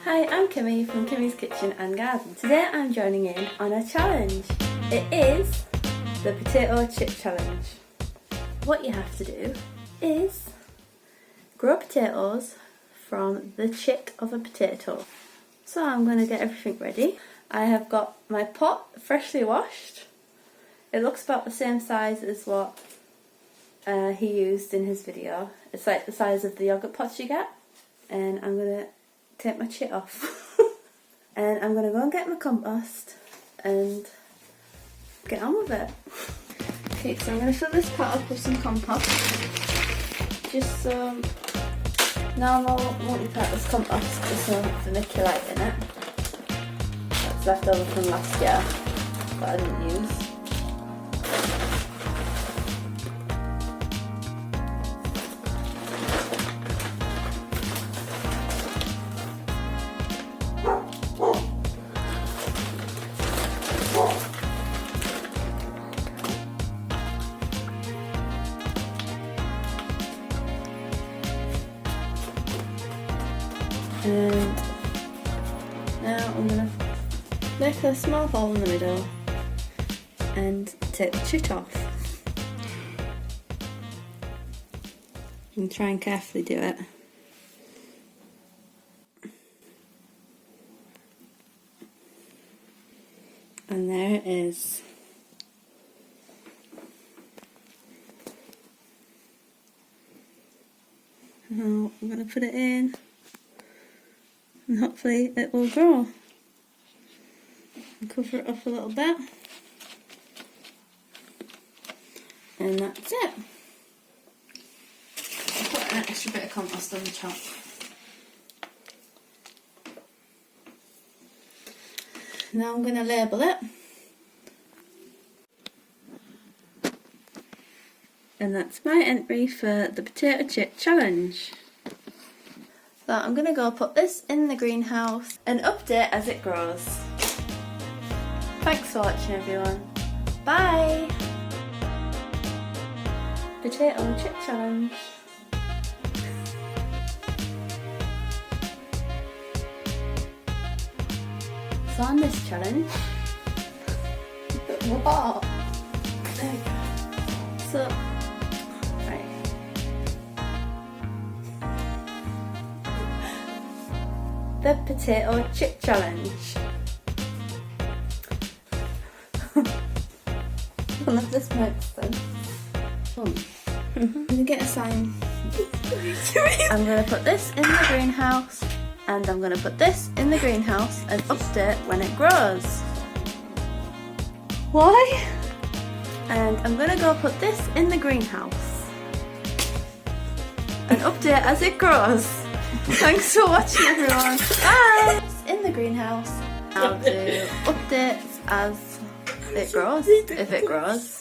Hi, I'm Kimmy from Kimmy's Kitchen and Garden. Today I'm joining in on a challenge. It is the Potato Chit Challenge. What you have to do is grow potatoes from the chit of a potato. So I'm going to get everything ready. I have got my pot freshly washed. It looks about the same size as what he used in his video. It's like the size of the yogurt pots you get. And I'm going to take my chit off. And I'm going to go and get my compost and get on with it. Okay, so I'm going to fill this pot up with some compost. Just some normal multi-purpose compost with some vermiculite in it. That's left over from last year, but I didn't use. And now I'm going to make a small hole in the middle and take the chit off. And try and carefully do it. And there it is. Now I'm going to put it in. And hopefully it will grow. And cover it up a little bit. And that's it. I'll put an extra bit of compost on the top. Now I'm going to label it. And that's my entry for the Potato Chit Challenge. So I'm going to go put this in the greenhouse and update as it grows. Thanks for watching everyone. Bye! Potato Chit Challenge. So on this challenge, what? There we go. So, the Potato Chit Challenge. None of this makes sense. I'm gonna get a sign. I'm gonna put this in the greenhouse, and I'm gonna put this in the greenhouse and update when it grows. Why? And I'm gonna go put this in the greenhouse and update as it grows. Thanks for watching everyone. Bye! In the greenhouse. I'll do updates as it grows, if it grows.